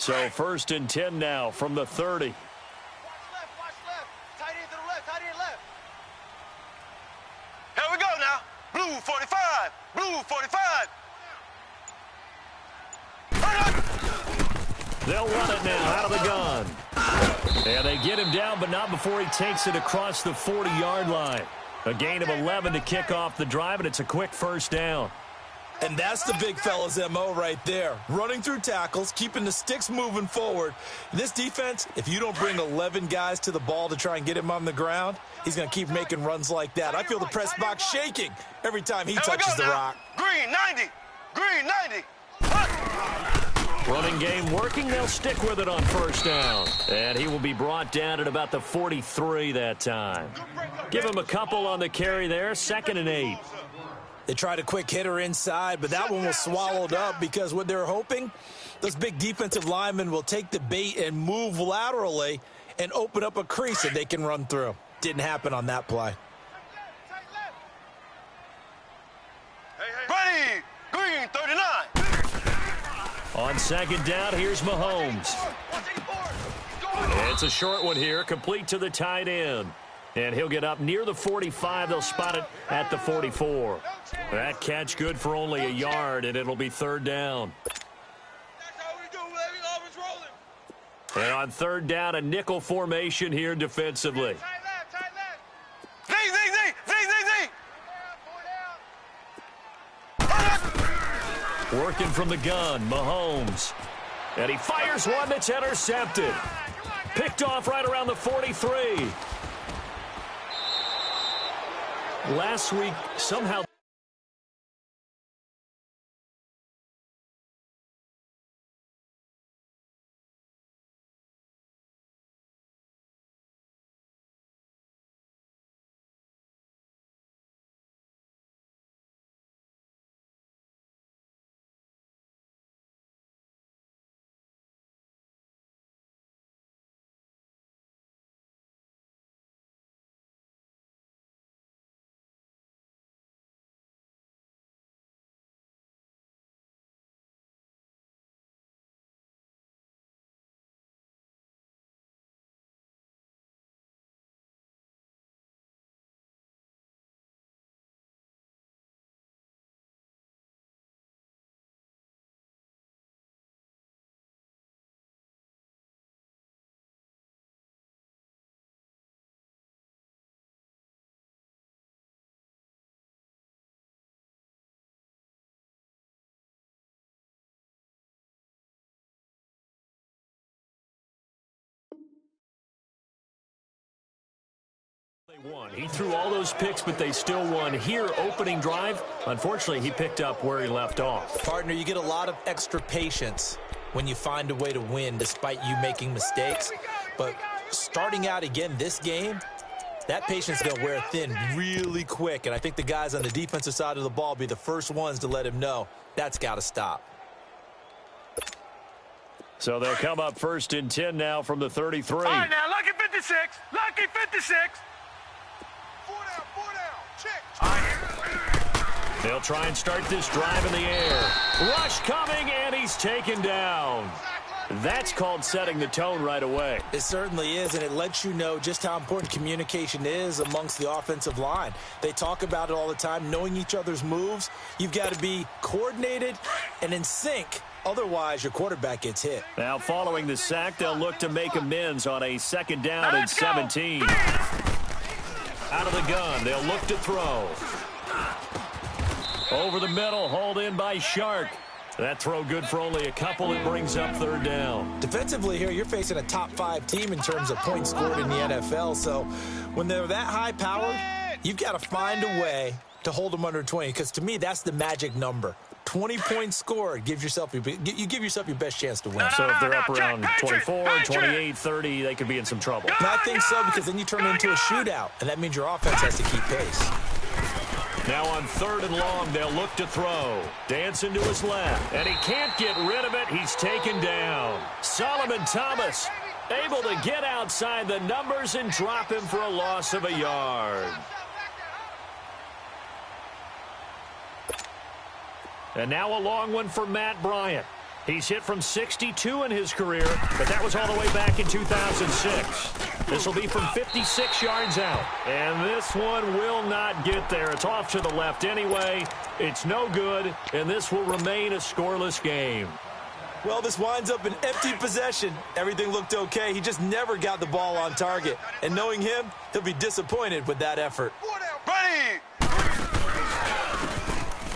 So 1st and 10 now from the 30. Watch left. Tight end to the left. Tight end left. Here we go now. Blue 45. Blue 45. They'll run it now out of the gun. And they get him down, but not before he takes it across the 40-yard line. A gain of 11 to kick off the drive, and it's a quick 1st down. And that's the big fella's MO right there. Running through tackles, keeping the sticks moving forward. This defense, if you don't bring 11 guys to the ball to try and get him on the ground, he's going to keep making runs like that. I feel the press box shaking every time he touches the rock. Green 90. Green 90. Running game working. They'll stick with it on 1st down. And he will be brought down at about the 43 that time. Give him a couple on the carry there. 2nd and 8. They tried a quick hitter inside, but that one was swallowed up because what they're hoping, those big defensive linemen will take the bait and move laterally and open up a crease that they can run through. Didn't happen on that play. Ready. Green 39. On 2nd down, here's Mahomes. It's a short one here, complete to the tight end. And he'll get up near the 45. They'll spot it at the 44. That catch good for only a yard, and it'll be 3rd down. That's how we do, baby. Always rolling. And on 3rd down, a nickel formation here defensively. Tight left. Z. Working from the gun, Mahomes. And he fires one that's intercepted. Picked off right around the 43. Last week, somehow... They won. He threw all those picks, but they still won. Here, opening drive, unfortunately, he picked up where he left off. Partner, you get a lot of extra patience when you find a way to win despite you making mistakes. But starting out again this game, that patience is going to wear thin really quick. And I think the guys on the defensive side of the ball be the first ones to let him know that's got to stop. So they'll come up 1st and 10 now from the 33. All right, now, lucky 56. Lucky 56. Four down. Check. They'll try and start this drive in the air. Rush coming, and he's taken down. That's called setting the tone right away. It certainly is, and it lets you know just how important communication is amongst the offensive line. They talk about it all the time, knowing each other's moves. You've got to be coordinated and in sync. Otherwise, your quarterback gets hit. Now, following the sack, they'll look to make amends on a 2nd down and 17. Out of the gun, they'll look to throw. Over the middle, hauled in by Shark. That throw good for only a couple. It brings up 3rd down. Defensively here, you're facing a top 5 team in terms of points scored in the NFL. So when they're that high-powered, you've got to find a way to hold them under 20. Because to me, that's the magic number. 20 points scored, you give yourself your best chance to win. So if they're up around 24, 28, 30, they could be in some trouble. And I think so, because then you turn it into a shootout, and that means your offense has to keep pace. Now on 3rd and long, they'll look to throw. Dancing to his left, and he can't get rid of it. He's taken down. Solomon Thomas able to get outside the numbers and drop him for a loss of a yard. And now a long one for Matt Bryant. He's hit from 62 in his career, but that was all the way back in 2006. This will be from 56 yards out. And this one will not get there. It's off to the left anyway. It's no good, and this will remain a scoreless game. Well, this winds up an empty possession. Everything looked okay. He just never got the ball on target. And knowing him, he'll be disappointed with that effort.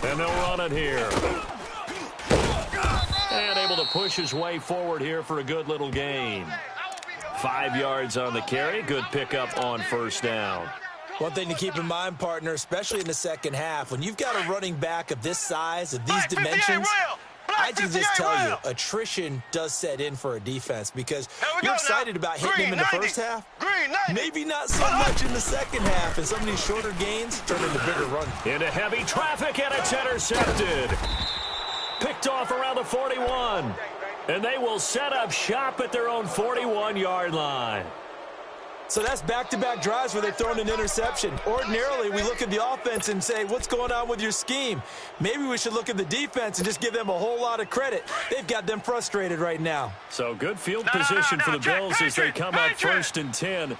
And they'll run it here. And able to push his way forward here for a good little gain. 5 yards on the carry. Good pickup on first down. One thing to keep in mind, partner, especially in the second half, when you've got a running back of this size, of these dimensions, I can just tell you, attrition does set in for a defense because you're excited about hitting him in the first half. Maybe not so much in the second half, and some of these shorter gains turn into bigger runs. Into heavy traffic, and it's intercepted. Picked off around the 41. And they will set up shop at their own 41-yard line. So that's back-to-back drives where they've thrown an interception. Ordinarily, we look at the offense and say, what's going on with your scheme? Maybe we should look at the defense and just give them a whole lot of credit. They've got them frustrated right now. So good field position for the Bills as they come up 1st and 10.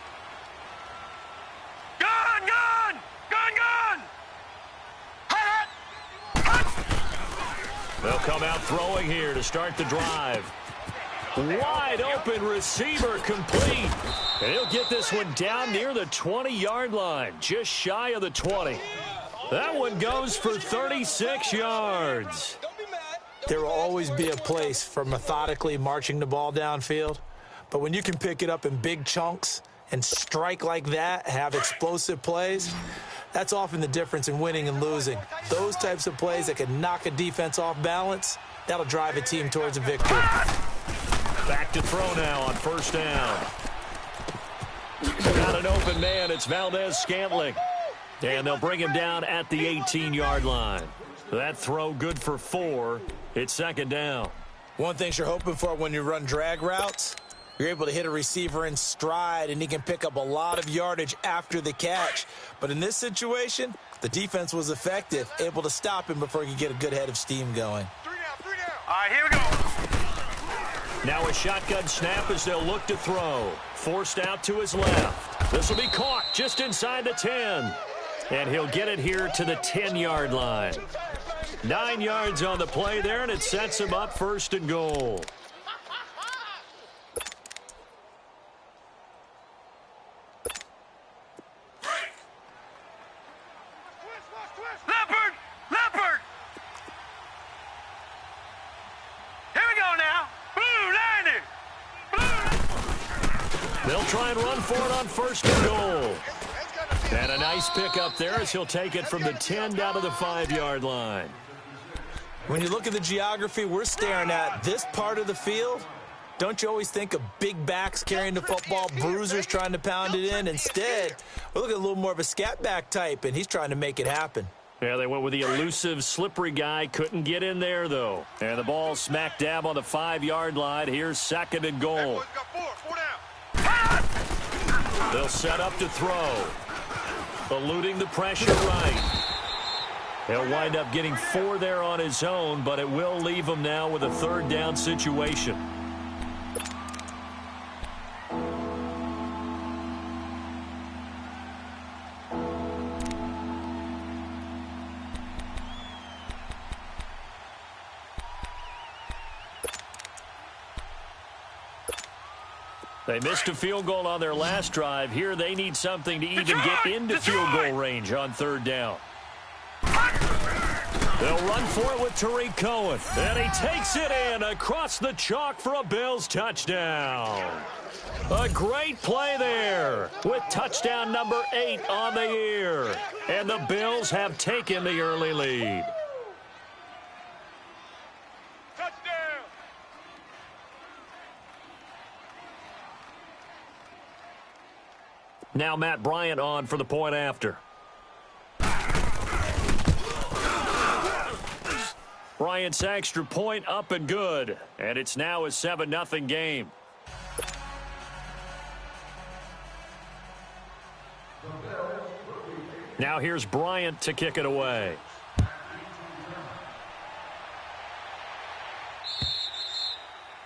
Gun! They'll come out throwing here to start the drive. Wide open receiver complete. And he'll get this one down near the 20-yard line, just shy of the 20. That one goes for 36 yards. There will always be a place for methodically marching the ball downfield. But when you can pick it up in big chunks and strike like that, have explosive plays, that's often the difference in winning and losing. Those types of plays that can knock a defense off balance, that'll drive a team towards a victory. Back to throw now on first down. Got an open man. It's Valdez-Scantling. And they'll bring him down at the 18-yard line. That throw good for 4. It's second down. One thing you're hoping for when you run drag routes, you're able to hit a receiver in stride, and he can pick up a lot of yardage after the catch. But in this situation, the defense was effective, able to stop him before he could get a good head of steam going. 3 down. All right, here we go. Now a shotgun snap as they'll look to throw. Forced out to his left. This will be caught just inside the 10. And he'll get it here to the 10-yard line. 9 yards on the play there, and it sets him up 1st and goal. Leopard! Here we go now. Blue, 90. They'll try and run for it on 1st and goal. And a nice pickup there as he'll take it from the 10 down to the 5-yard line. When you look at the geography we're staring at, this part of the field, don't you always think of big backs carrying the football, bruisers trying to pound it in? Instead, we're looking at a little more of a scat back type, and he's trying to make it happen. Yeah, they went with the elusive, slippery guy. Couldn't get in there, though. And the ball smack dab on the 5-yard line. Here's 2nd and goal. They'll set up to throw. Eluding the pressure right. He'll wind up getting 4 there on his own, but it will leave him now with a 3rd down situation. They missed a field goal on their last drive. Here they need something to even get into field goal range on 3rd down. They'll run for it with Tariq Cohen. And he takes it in across the chalk for a Bills touchdown. A great play there with touchdown number 8 on the year. And the Bills have taken the early lead. Touchdown. Now Matt Bryant on for the point after. Bryant's extra point up and good. And it's now a 7-0 game. Now here's Bryant to kick it away.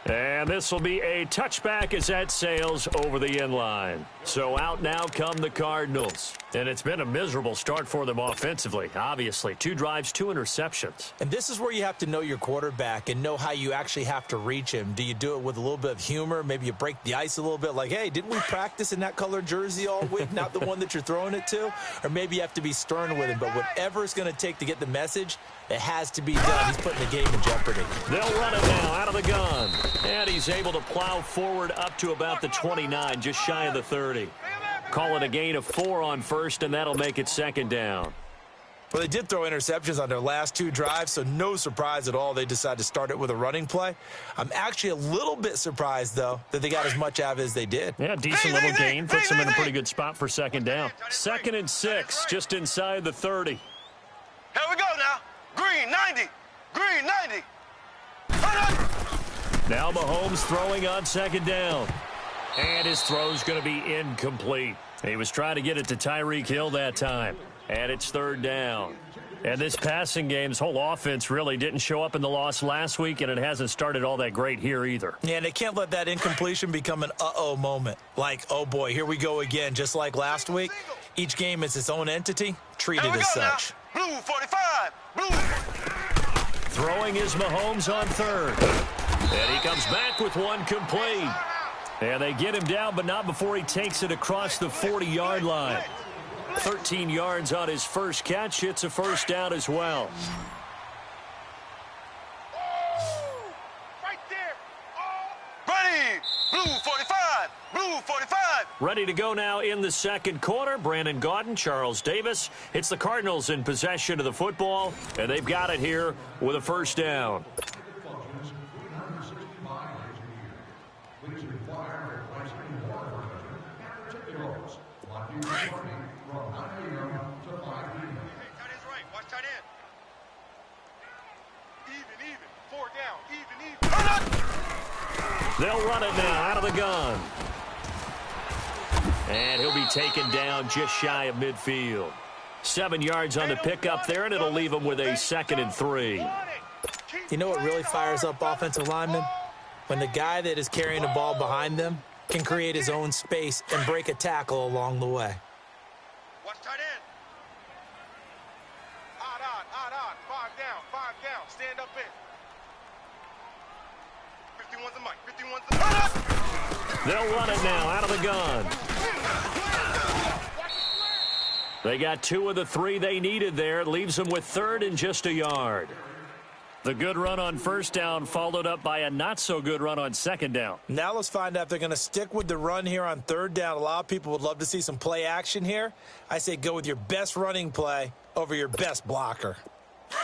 And this will be a touchback as that sails over the end line. So out now come the Cardinals. And it's been a miserable start for them offensively, obviously. 2 drives, 2 interceptions. And this is where you have to know your quarterback and know how you actually have to reach him. Do you do it with a little bit of humor? Maybe you break the ice a little bit like, hey, didn't we practice in that colored jersey all week, not the one that you're throwing it to? Or maybe you have to be stern with him. But whatever it's going to take to get the message, it has to be done. He's putting the game in jeopardy. They'll run it now out of the gun. And he's able to plow forward up to about the 29, just shy of the 30. Call it a gain of 4 on first, and that'll make it 2nd down. Well, they did throw interceptions on their last 2 drives, so no surprise at all they decided to start it with a running play. I'm actually a little bit surprised, though, that they got as much out of it as they did. Yeah, decent little gain. Puts them in a pretty good spot for 2nd down. 2nd and 6, just inside the 30. Here we go now. Green, 90. Green, 90. Now Mahomes throwing on 2nd down. And his throw's going to be incomplete. He was trying to get it to Tyreek Hill that time. And it's 3rd down. And this passing game's whole offense really didn't show up in the loss last week, and it hasn't started all that great here either. Yeah, and they can't let that incompletion become an uh-oh moment. Like, oh, boy, here we go again. Just like last week, each game is its own entity, treated as such. Now. Blue 45. Blue. Throwing is Mahomes on 3rd. And he comes back with one complete. And they get him down, but not before he takes it across the 40-yard line. 13 yards on his first catch. It's a 1st down as well. Right there. Ready. Blue 45. Blue 45. Ready to go now in the 2nd quarter. Brandon Gaudin, Charles Davis. It's the Cardinals in possession of the football, and they've got it here with a 1st down. They'll run it now out of the gun. And he'll be taken down just shy of midfield. 7 yards on the pickup there, and it'll leave him with a 2nd and 3. You know what really fires up offensive linemen? When the guy that is carrying the ball behind them can create his own space and break a tackle along the way. Watch tight end. Odd. 5 down. Stand up in. 51's the mic. 51's the mic. They'll run it now out of the gun. They got 2 of the 3 they needed there. It leaves them with 3rd and just a yard. The good run on 1st down followed up by a not-so-good run on 2nd down. Now let's find out if they're going to stick with the run here on 3rd down. A lot of people would love to see some play action here. I say go with your best running play over your best blocker. Watch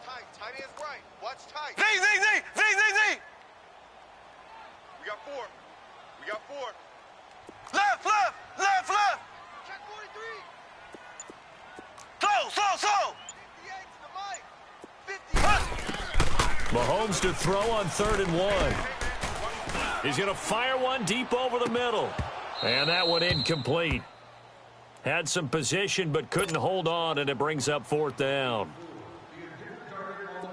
tight. Tight end's right. Watch tight. Z. We got 4. Left. Check 43. Slow. Mahomes to throw on 3rd and 1. He's going to fire one deep over the middle. And that one incomplete. Had some position but couldn't hold on, and it brings up 4th down.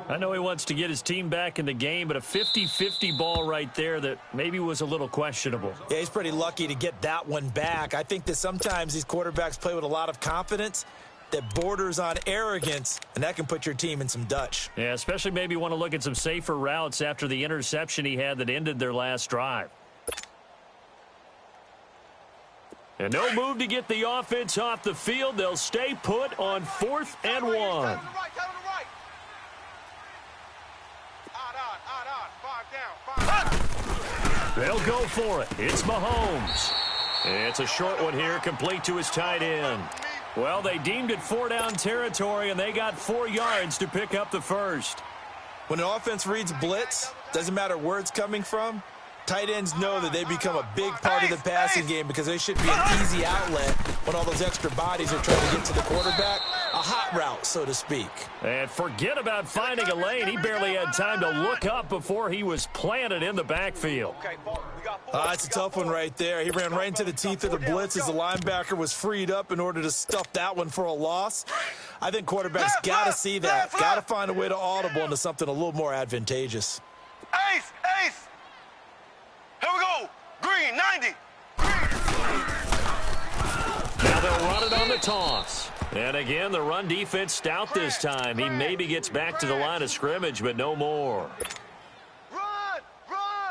I know he wants to get his team back in the game, but a 50-50 ball right there that maybe was a little questionable. Yeah, he's pretty lucky to get that one back. I think that sometimes these quarterbacks play with a lot of confidence that borders on arrogance, and that can put your team in some Dutch. Yeah, especially maybe want to look at some safer routes after the interception he had that ended their last drive. And no move to get the offense off the field. They'll stay put on 4th and 1. They'll go for it. It's Mahomes. It's a short one here, complete to his tight end. Well, they deemed it 4-down territory, and they got 4 yards to pick up the 1st. When an offense reads blitz, doesn't matter where it's coming from, tight ends know that they become a big part of the passing game because they should be an easy outlet when all those extra bodies are trying to get to the quarterback. A hot route, so to speak. And forget about finding a lane. He barely had time to look up before he was planted in the backfield. That's a tough one right there. He ran right into the teeth of the blitz as the linebacker was freed up in order to stuff that one for a loss. I think quarterbacks got to see that. Got to find a way to audible into something a little more advantageous. Ace! Ace! Here we go! Green, 90! Now they'll run it on the toss. And again, the run defense stout this time. He maybe gets back to the line of scrimmage, but no more.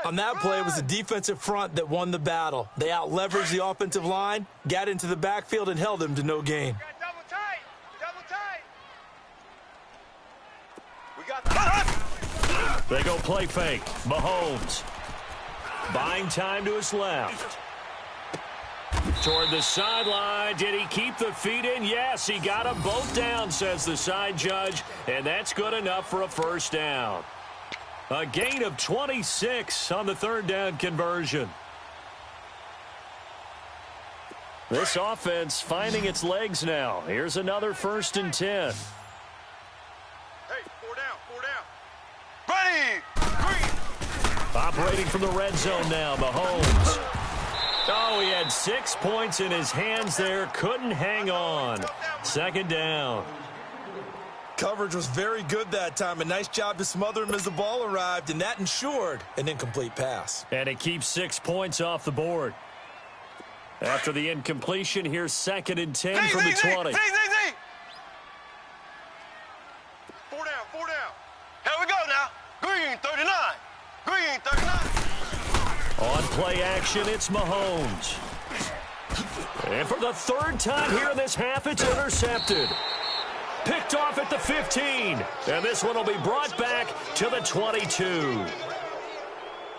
On that play, it was the defensive front that won the battle. They out-leveraged the offensive line, got into the backfield, and held them to no gain. They go play fake. Mahomes buying time to his left. Toward the sideline. Did he keep the feet in? Yes, he got them both down, says the side judge, and that's good enough for a first down. A gain of 26 on the third down conversion. This offense finding its legs now. Here's another 1st and 10. Hey, 4 down. Ready! Green! Operating from the red zone now, Mahomes. Oh, he had 6 points in his hands there. Couldn't hang on. 2nd down. Coverage was very good that time. A nice job to smother him as the ball arrived, and that ensured an incomplete pass. And it keeps 6 points off the board. After the incompletion, here's 2nd and 10 from the 20. 4 down, 4 down. Here we go now. Green, 39. Green, 39. On play action, it's Mahomes. And for the 3rd time here in this half, it's intercepted. Picked off at the 15. And this one will be brought back to the 22.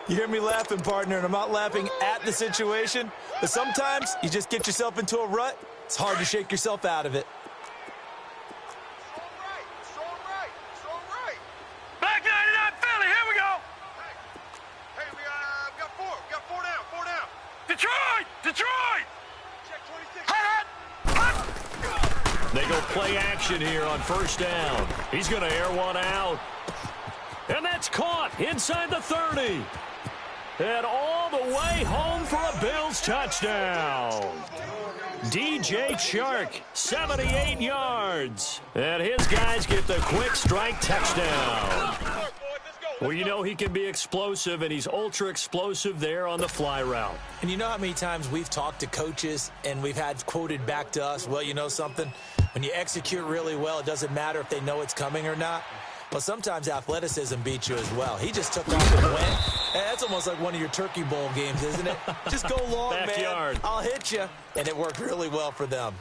You hear me laughing, partner, and I'm not laughing at the situation, but sometimes you just get yourself into a rut. It's hard to shake yourself out of it. Strong right. Back 99 Philly, here we go. Hey, we got 4. We got 4 down. Detroit! Check 26. Hot! They go play action here on 1st down. He's going to air one out. And that's caught inside the 30. And all the way home for a Bills touchdown. DJ Chark, 78 yards. And his guys get the quick strike touchdown. Well, you know he can be explosive, and he's ultra-explosive there on the fly route. And you know how many times we've talked to coaches and we've had quoted back to us, well, you know something? When you execute really well, it doesn't matter if they know it's coming or not. Well, sometimes athleticism beats you as well. He just took off and went. And that's almost like one of your Turkey Bowl games, isn't it? Just go long, Backyard. man. I'll hit you. And it worked really well for them.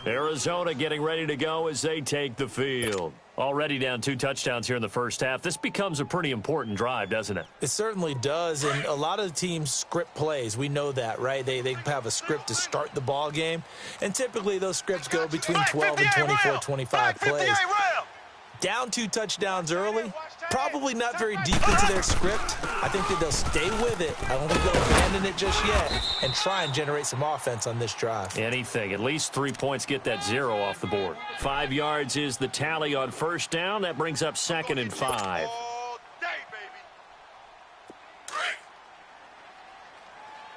Arizona getting ready to go as they take the field. Already down 2 touchdowns here in the first half. This becomes a pretty important drive, doesn't it? It certainly does, and a lot of the teams script plays. We know that, right? They have a script to start the ball game, and typically those scripts go between 12 and 24, 25 plays. Down 2 touchdowns early, probably not very deep into their script. I think that they'll stay with it. I don't think they'll abandon it just yet and try and generate some offense on this drive. Anything. At least 3 points, get that 0 off the board. 5 yards is the tally on 1st down. That brings up 2nd and 5. All day, baby.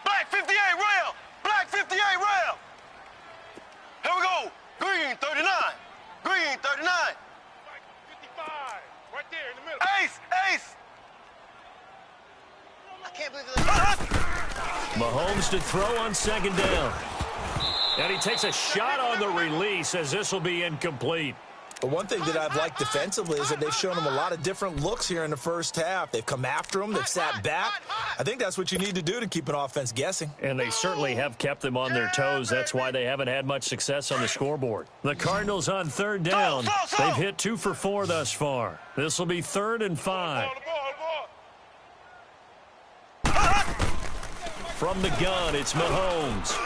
Black 58 rail. Black 58 rail. Here we go. Green 39. Green 39. Right there in the middle. Ace! I can't believe this. Mahomes to throw on 2nd down. And he takes a shot on the release as this will be incomplete. But one thing that I've liked defensively is that they've shown him a lot of different looks here in the first half. They've come after him. They've sat back. I think that's what you need to do to keep an offense guessing. And they certainly have kept them on their toes. That's why they haven't had much success on the scoreboard. The Cardinals on 3rd down. They've hit 2 for 4 thus far. This will be 3rd and 5. From the gun, it's Mahomes.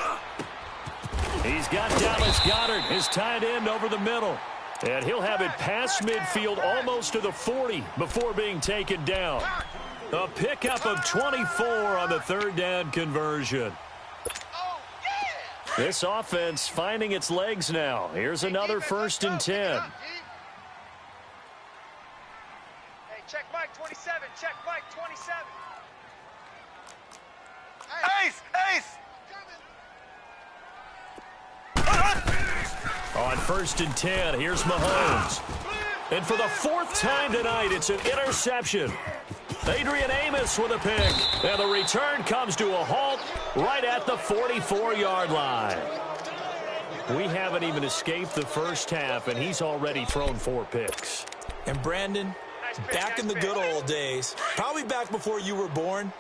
He's got Dallas Goedert, his tight end, over the middle. And he'll have it past midfield almost to the 40 before being taken down. A pickup of 24 on the 3rd down conversion. This offense finding its legs now. Here's another 1st and 10. Hey, check Mike 27. Check Mike 27. Ace! Ace! On 1st and 10, here's Mahomes. And for the 4th time tonight, it's an interception. Adrian Amos with a pick. And the return comes to a halt right at the 44-yard line. We haven't even escaped the first half, and he's already thrown 4 picks. And Brandon, back in the good old days, probably back before you were born,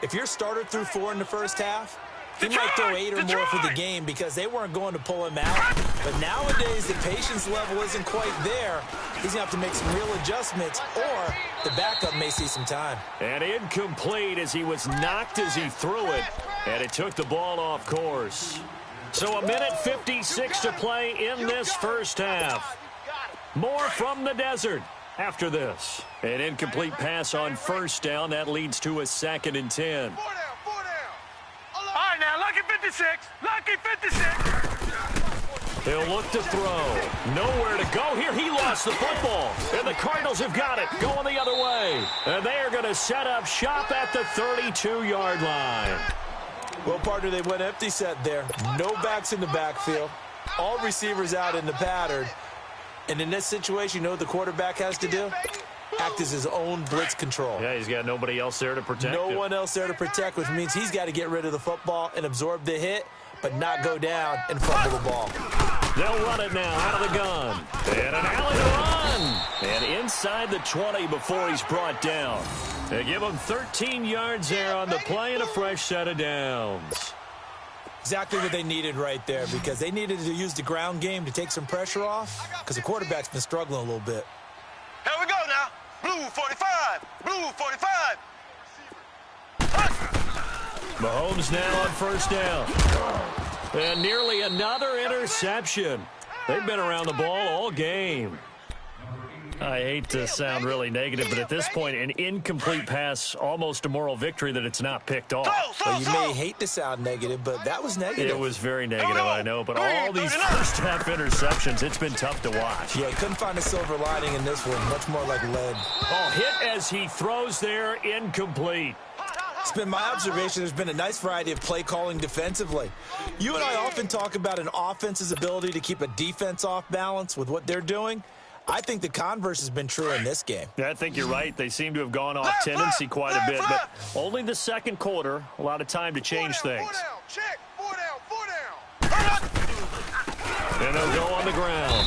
if your starter threw 4 in the first half, he might throw 8 or more for the game because they weren't going to pull him out. But nowadays, the patience level isn't quite there. He's going to have to make some real adjustments, or the backup may see some time. And incomplete as he was knocked as he threw it, and it took the ball off course. So a minute 56 to play in this first half. More from the desert after this. An incomplete pass on 1st down. That leads to a 2nd and 10. 4 down, 4 down. All right, now, lucky 56. Lucky 56. They'll look to throw. Nowhere to go here. He lost the football. And the Cardinals have got it going the other way. And they are going to set up shop at the 32-yard line. Well, partner, they went empty set there. No backs in the backfield. All receivers out in the pattern. And in this situation, you know what the quarterback has to do? Act as his own blitz control. Yeah, he's got nobody else there to protect him. No one else there to protect, which means he's got to get rid of the football and absorb the hit, but not go down and fumble the ball. They'll run it now out of the gun. And an alley to run. And inside the 20 before he's brought down. They give him 13 yards there on the play and a fresh set of downs. Exactly what they needed right there, because they needed to use the ground game to take some pressure off, because the quarterback's been struggling a little bit. Here we go now. Blue 45. Blue 45. Mahomes now on 1st down. And nearly another interception. They've been around the ball all game. I hate to sound really negative, but at this point, an incomplete pass, almost a moral victory that it's not picked off. Well, you may hate to sound negative, but that was negative. It was very negative, I know, but all these first-half interceptions, it's been tough to watch. Yeah, couldn't find a silver lining in this one. Much more like lead. Oh, hit as he throws there, incomplete. It's been my observation there's been a nice variety of play calling defensively. You and I often talk about an offense's ability to keep a defense off balance with what they're doing. I think the converse has been true in this game. Yeah, I think you're right. They seem to have gone off tendency quite a bit, but only the 2nd quarter, a lot of time to change things. 4 down, check. 4 down, 4 down. And they'll go on the ground.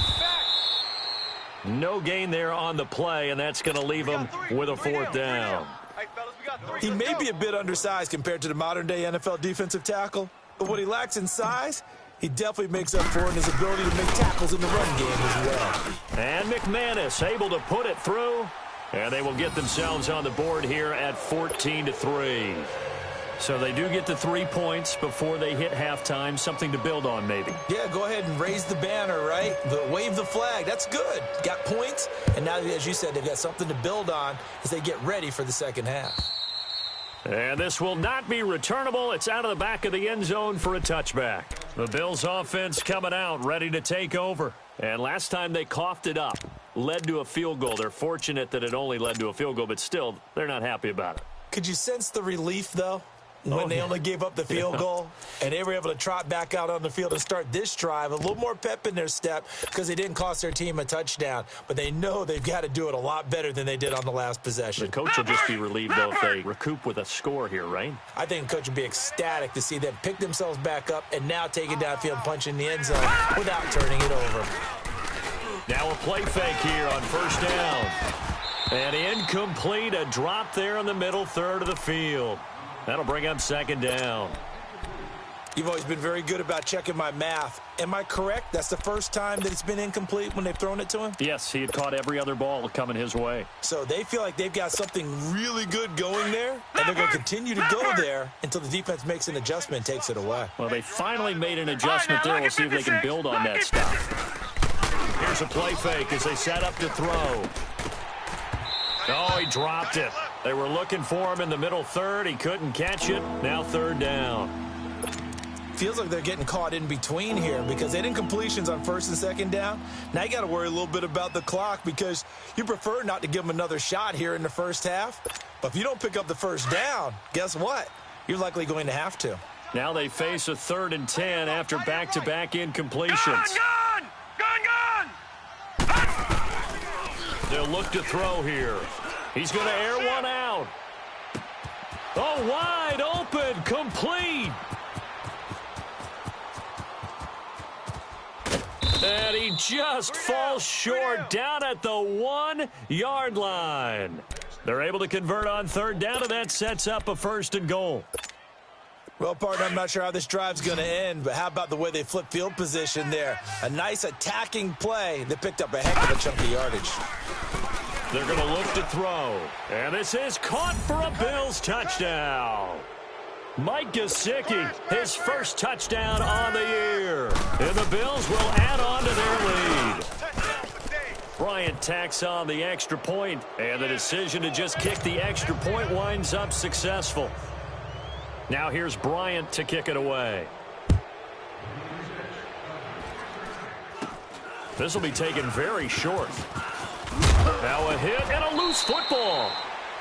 No gain there on the play, and that's going to leave them with a 4th down. Hey, fellas, we got 3. He may be a bit undersized compared to the modern-day NFL defensive tackle, but what he lacks in size, he definitely makes up for in his ability to make tackles in the run game as well. And McManus able to put it through, and they will get themselves on the board here at 14-3. So they do get the 3 points before they hit halftime, something to build on maybe. Yeah, go ahead and raise the banner, right? Wave the flag. That's good. Got points, and now, as you said, they've got something to build on as they get ready for the second half. And this will not be returnable. It's out of the back of the end zone for a touchback. The Bills offense coming out, ready to take over. And last time they coughed it up, led to a field goal. They're fortunate that it only led to a field goal, but still, they're not happy about it. Could you sense the relief, though, when they only gave up the field goal and they were able to trot back out on the field and start this drive? A little more pep in their step because they didn't cost their team a touchdown, but they know they've got to do it a lot better than they did on the last possession. The coach will just be relieved, though, if they recoup with a score here, right? I think the coach would be ecstatic to see them pick themselves back up and now take it downfield, punch in the end zone without turning it over. Now a play fake here on 1st down. And incomplete, a drop there in the middle third of the field. That'll bring up 2nd down. You've always been very good about checking my math. Am I correct? That's the first time that it's been incomplete when they've thrown it to him? Yes, he had caught every other ball coming his way. So they feel like they've got something really good going there, and they're going to continue to go there until the defense makes an adjustment and takes it away. Well, they finally made an adjustment there. We'll see if they can build on that stuff. Here's a play fake as they set up to throw. Oh, he dropped it. They were looking for him in the middle third. He couldn't catch it. Now 3rd down. feels like they're getting caught in between here because they didn't completions on first and second down. Now you got to worry a little bit about the clock because you prefer not to give them another shot here in the first half. But if you don't pick up the first down, guess what? You're likely going to have to. Now they face a 3rd and 10 after back-to-back incompletions. Gun! They'll look to throw here. He's going to air one out. Oh, wide open, complete. And he just falls short down at the 1-yard line. They're able to convert on 3rd down, and that sets up a 1st and goal. Well, partner, I'm not sure how this drive's going to end, but how about the way they flip field position there? A nice attacking play that picked up a heck of a chunk of yardage. They're going to look to throw. And this is caught for a Bills touchdown. Mike Gesicki, his first touchdown on the year. And the Bills will add on to their lead. Bryant tacks on the extra point, and the decision to just kick the extra point winds up successful. Now here's Bryant to kick it away. This will be taken very short. Now a hit and a loose football.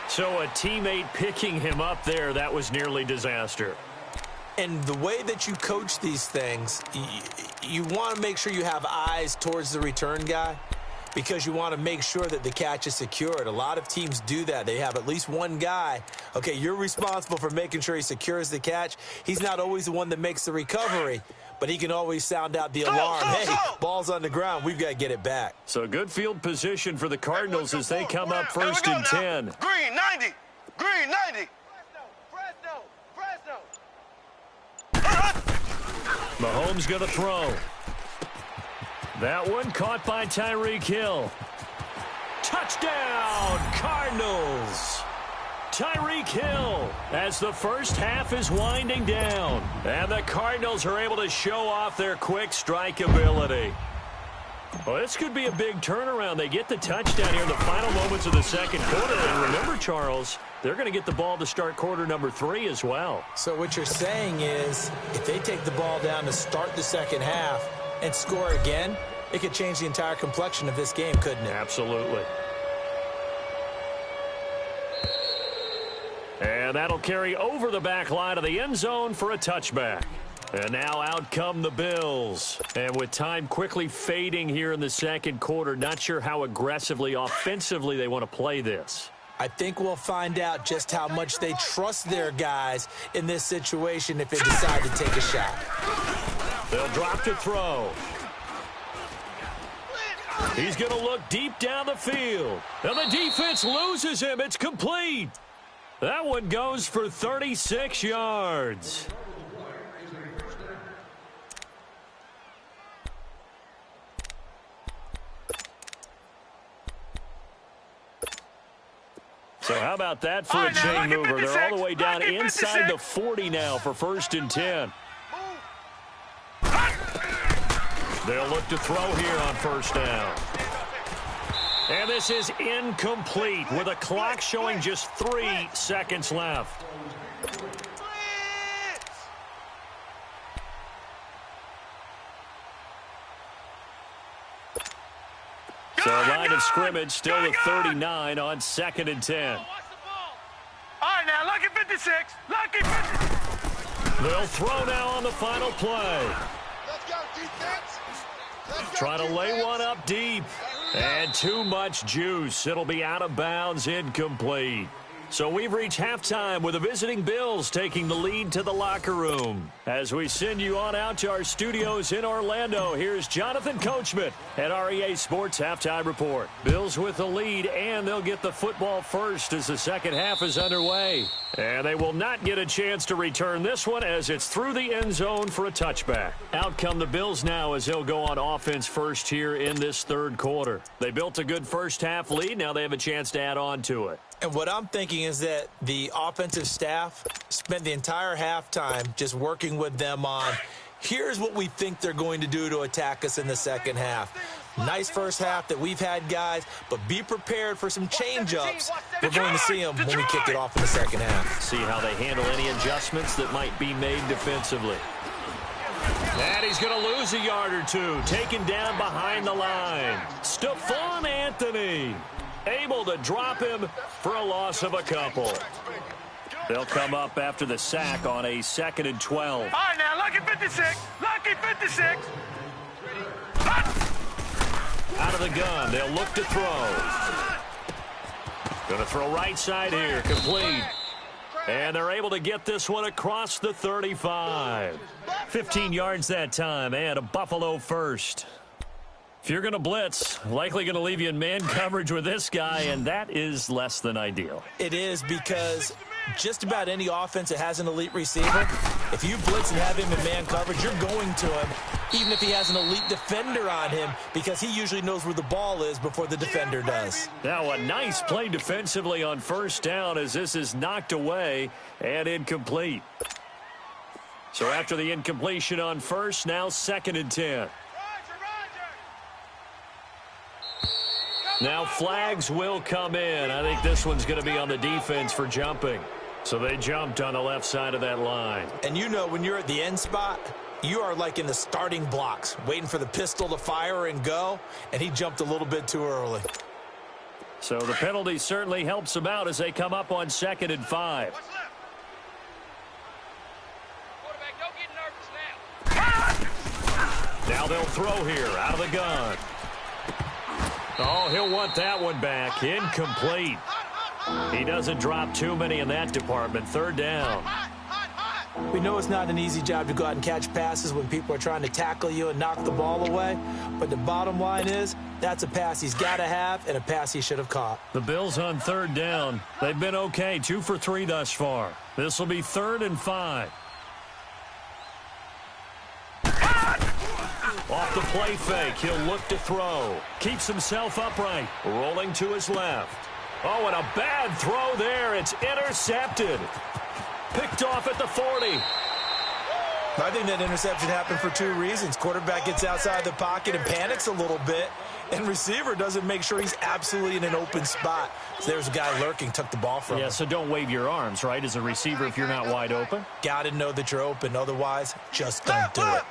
So a teammate picking him up there, that was nearly disaster. And the way that you coach these things, you want to make sure you have eyes towards the return guy because you want to make sure that the catch is secured. A lot of teams do that. They have at least one guy. Okay, you're responsible for making sure he secures the catch. He's not always the one that makes the recovery, but he can always sound out the alarm. Hey, ball's on the ground. We've got to get it back. So good field position for the Cardinals as they come up 1st and 10. Green, 90. Green, 90. Fresno. Mahomes going to throw. That one caught by Tyreek Hill. Touchdown, Cardinals. Tyreek Hill as the first half is winding down. And the Cardinals are able to show off their quick strike ability. Well, this could be a big turnaround. They get the touchdown here in the final moments of the second quarter. And remember, Charles, they're going to get the ball to start quarter number 3 as well. So what you're saying is if they take the ball down to start the second half and score again, it could change the entire complexion of this game, couldn't it? Absolutely. And that'll carry over the back line of the end zone for a touchback. And now out come the Bills. And with time quickly fading here in the second quarter, not sure how aggressively, offensively they want to play this. I think we'll find out just how much they trust their guys in this situation if they decide to take a shot. They'll drop to throw. He's going to look deep down the field. And the defense loses him. It's complete. That one goes for 36 yards. So how about that for a chain mover? They're all the way down inside the 40 now for 1st and 10. They'll look to throw here on 1st down. And this is incomplete with a clock showing just 3 seconds left. So line of scrimmage still the 39 on 2nd and 10. All right, now, lucky 56. Lucky 56. They'll throw now on the final play. Let's go, defense. Trying to lay one up deep. And too much juice. It'll be out of bounds, incomplete. So we've reached halftime with the visiting Bills taking the lead to the locker room. As we send you on out to our studios in Orlando, here's Jonathan Coachman at REA Sports Halftime Report. Bills with the lead, and they'll get the football first as the second half is underway. And they will not get a chance to return this one as it's through the end zone for a touchback. Out come the Bills now as they'll go on offense first here in this third quarter. They built a good first half lead. Now they have a chance to add on to it. And what I'm thinking is that the offensive staff spent the entire halftime just working with them on, here's what we think they're going to do to attack us in the second half. Nice first half that we've had, guys, but be prepared for some change-ups. We're going to see them when we kick it off in the second half. See how they handle any adjustments that might be made defensively. he's going to lose a yard or two. Taken down behind the line. Stephon Anthony able to drop him for a loss of a couple. They'll come up after the sack on a 2nd and 12. All right, now, lucky 56. Lucky 56. Out of the gun. They'll look to throw. Going to throw right side here. Complete. And they're able to get this one across the 35. 15 yards that time and a Buffalo first. If you're going to blitz, likely going to leave you in man coverage with this guy, and that is less than ideal. It is, because just about any offense that has an elite receiver, if you blitz and have him in man coverage, you're going to him, even if he has an elite defender on him, because he usually knows where the ball is before the defender does. Now a nice play defensively on first down as this is knocked away and incomplete. So after the incompletion on first, now 2nd and 10. Now flags will come in. I think this one's going to be on the defense for jumping. So they jumped on the left side of that line. And you know, when you're at the end spot, you are like in the starting blocks, waiting for the pistol to fire and go, and he jumped a little bit too early. So the penalty certainly helps them out as they come up on 2nd and 5. Quarterback, don't get nervous now. Now they'll throw here out of the gun. Oh, he'll want that one back. Incomplete. He doesn't drop too many in that department. 3rd down. We know it's not an easy job to go out and catch passes when people are trying to tackle you and knock the ball away. But the bottom line is, that's a pass he's got to have and a pass he should have caught. The Bills on 3rd down. They've been okay. 2 for 3 thus far. This will be 3rd and 5. Off the play fake, he'll look to throw. Keeps himself upright, rolling to his left. Oh, and a bad throw there. It's intercepted. Picked off at the 40. I think that interception happened for 2 reasons. Quarterback gets outside the pocket and panics a little bit, and receiver doesn't make sure he's absolutely in an open spot. So there's a guy lurking, took the ball from him. Yeah, so don't wave your arms, right, as a receiver if you're not wide open? Got to know that you're open. Otherwise, just don't do it.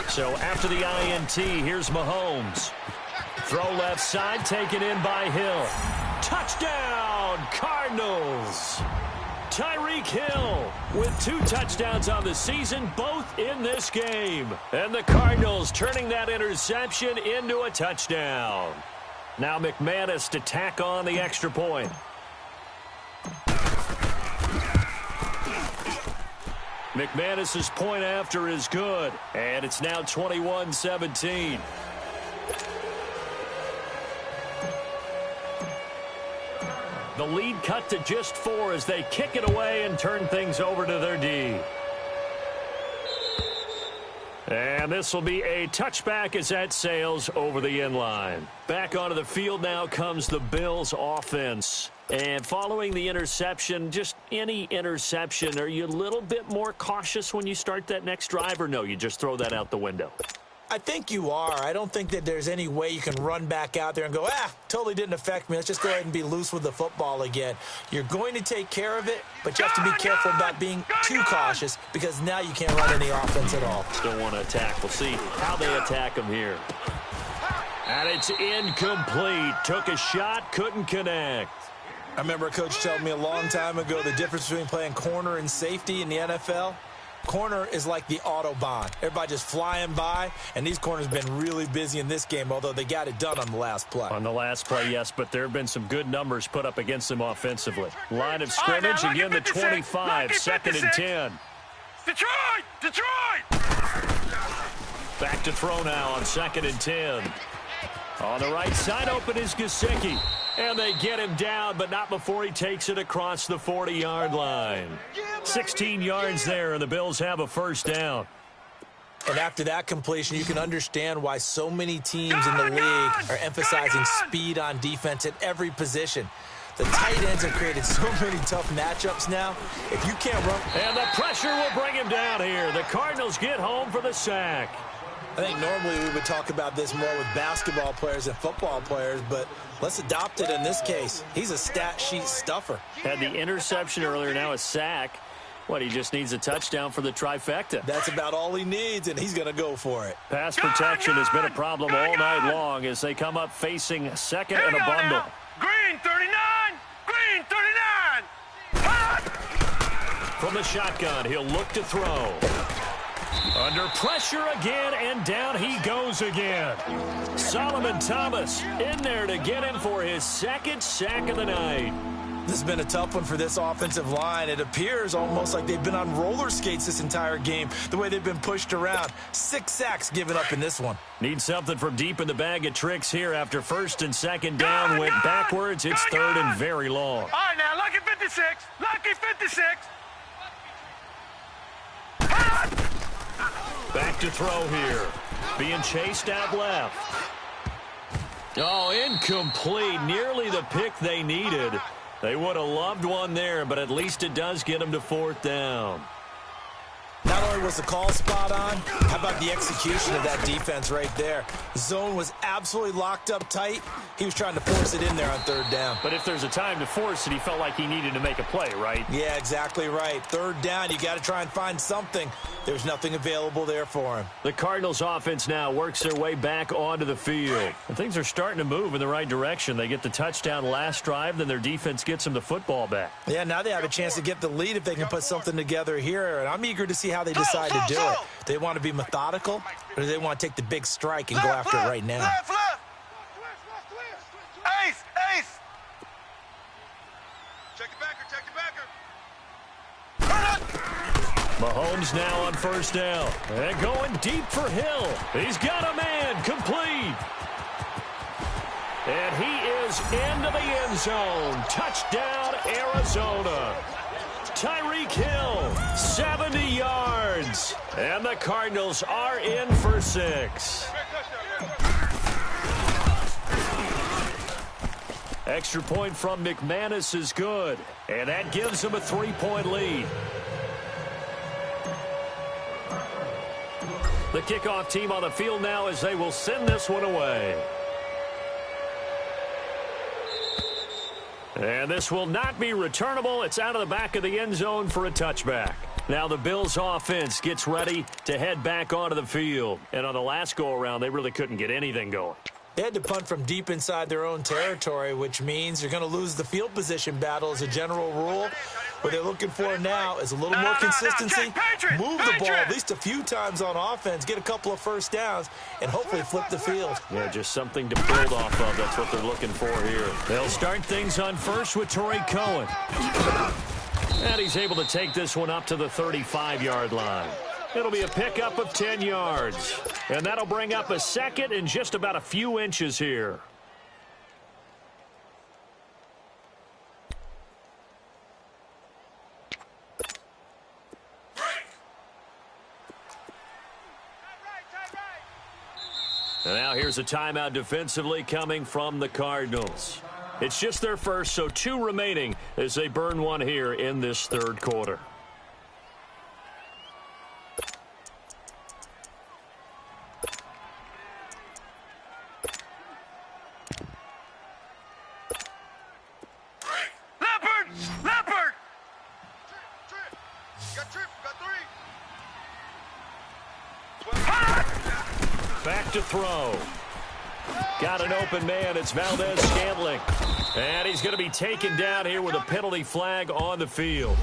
So after the INT, here's Mahomes. Throw left side, taken in by Hill. Touchdown, Cardinals. Tyreek Hill with 2 touchdowns on the season, both in this game. And the Cardinals turning that interception into a touchdown. Now McManus to tack on the extra point. McManus's point after is good, and it's now 21-17. The lead cut to just 4 as they kick it away and turn things over to their D. And this will be a touchback as that sails over the end line. Back onto the field now comes the Bills offense. And following the interception, just any interception, are you a little bit more cautious when you start that next drive, or no, you just throw that out the window? I think you are. I don't think that there's any way you can run back out there and go, totally didn't affect me. Let's just go ahead and be loose with the football again. You're going to take care of it, but you have to be careful about being too cautious because now you can't run any offense at all. Still want to attack. We'll see how they attack them here. And it's incomplete. Took a shot, couldn't connect. I remember a coach telling me a long time ago the difference between playing corner and safety in the NFL. Corner is like the Autobahn. Everybody just flying by, and these corners have been really busy in this game, although they got it done on the last play. On the last play, yes, but there have been some good numbers put up against them offensively. Line of scrimmage, again the 25, 2nd and 10. Detroit! Back to throw now on 2nd and 10. On the right side, open is Gesicki. And they get him down, but not before he takes it across the 40-yard line. 16 yards there, and the Bills have a first down. And after that completion, you can understand why so many teams in the league are emphasizing speed on defense at every position. The tight ends have created so many tough matchups now. If you can't run... And the pressure will bring him down here. The Cardinals get home for the sack. I think normally we would talk about this more with basketball players and football players, but let's adopt it in this case. He's a stat sheet stuffer. Had the interception earlier, now a sack. He just needs a touchdown for the trifecta. That's about all he needs, and he's going to go for it. Pass protection has been a problem all night long as they come up facing second and a bundle. Now. Green 39! Green 39! From the shotgun, he'll look to throw. Under pressure again, and down he goes again. Solomon Thomas in there to get him for his second sack of the night. This has been a tough one for this offensive line. It appears almost like they've been on roller skates this entire game, the way they've been pushed around. 6 sacks given up in this one. Need something from deep in the bag of tricks here after first and second down went backwards. It's third and very long. All right, now, lucky 56. Lucky 56. Back to throw here. Being chased out left. Oh, incomplete. Nearly the pick they needed. They would have loved one there, but at least it does get them to fourth down. Not only was the call spot on, how about the execution of that defense right there? The zone was absolutely locked up tight. He was trying to force it in there on third down. But if there's a time to force it, he felt like he needed to make a play, right? Yeah, exactly right. Third down, you got to try and find something. There's nothing available there for him. The Cardinals offense now works their way back onto the field. And things are starting to move in the right direction. They get the touchdown last drive, then their defense gets them the football back. Yeah, now they have a chance to get the lead if they can put something together here. And I'm eager to see how they decide to do it. They want to be methodical, or do they want to take the big strike and go after it right now? Left. Ace. Check the backer. Mahomes now on first down. And going deep for Hill. He's got a man complete. And he is into the end zone. Touchdown, Arizona. Tyreek Hill, 70 yards. And the Cardinals are in for 6. Extra point from McManus is good. And that gives them a 3-point lead. The kickoff team on the field now as they will send this one away. And this will not be returnable. It's out of the back of the end zone for a touchback. Now the Bills offense gets ready to head back onto the field. And on the last go-around, they really couldn't get anything going. They had to punt from deep inside their own territory, which means you're going to lose the field position battle as a general rule. What they're looking for now is a little more consistency, move the ball at least a few times on offense, get a couple of first downs, and hopefully flip the field. Yeah, just something to build off of. That's what they're looking for here. They'll start things on first with Torrey Cohen. And he's able to take this one up to the 35-yard line. It'll be a pickup of 10 yards. And that'll bring up a second in just about a few inches here. And now here's a timeout defensively coming from the Cardinals. It's just their first, so 2 remaining as they burn one here in this third quarter. Leopard! Trip, got 3. Back to throw. Got an open man. It's Valdez-Scantling. And he's going to be taken down here with a penalty flag on the field.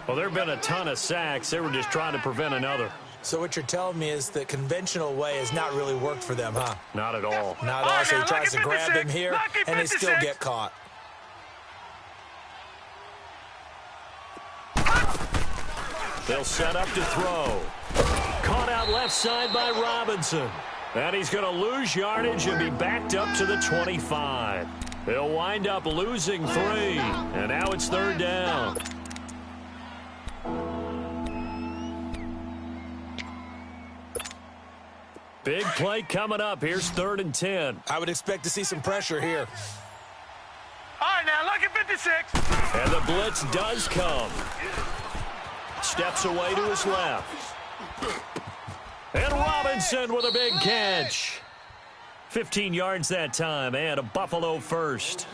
Well, there have been a ton of sacks. They were just trying to prevent another. So what you're telling me is the conventional way has not really worked for them, huh? Not at all. Not at all. So he tries to grab him here, and they still get caught. They'll set up to throw. Caught out left side by Robinson. And he's going to lose yardage and be backed up to the 25. They'll wind up losing 3. And now it's third down. Big play coming up. Here's 3rd and 10. I would expect to see some pressure here. All right, now, lucky 56. And the blitz does come. Steps away to his left. And Robinson with a big catch. 15 yards that time, and a Buffalo first.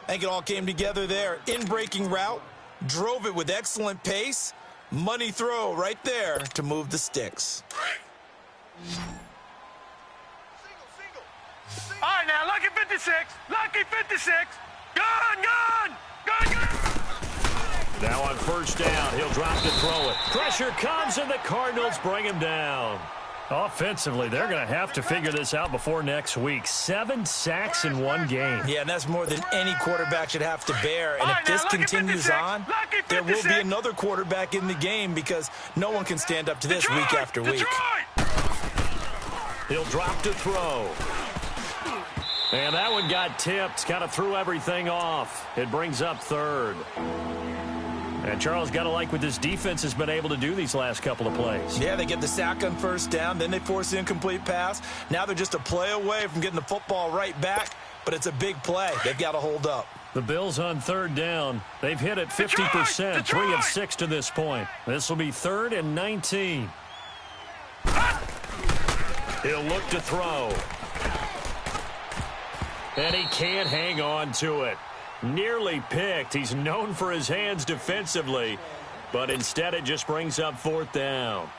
I think it all came together there. In-breaking route, drove it with excellent pace. Money throw right there to move the sticks. All right, now, lucky 56. Lucky 56. Gun. Now on first down, he'll drop to throw it. Pressure comes, and the Cardinals bring him down. Offensively, they're going to have to figure this out before next week. 7 sacks in one game. Yeah, and that's more than any quarterback should have to bear. And if this continues on, there will be another quarterback in the game because no one can stand up to this week after week. He'll drop to throw. And that one got tipped, kind of threw everything off. It brings up third. And Charles, got to like what this defense has been able to do these last couple of plays. Yeah, they get the sack on first down, then they force the incomplete pass. Now they're just a play away from getting the football right back, but it's a big play. They've got to hold up. The Bills on third down. They've hit it 50%, 3 of 6 to this point. This will be 3rd and 19. He'll look to throw. And he can't hang on to it. Nearly picked. He's known for his hands defensively, but instead it just brings up 4th down.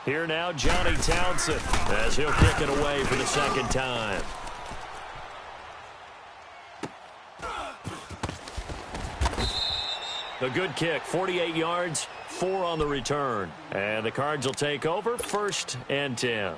Here now, Johnny Townsend, as he'll kick it away for the second time. A good kick, 48 yards, 4 on the return. And the Cards will take over, 1st and 10.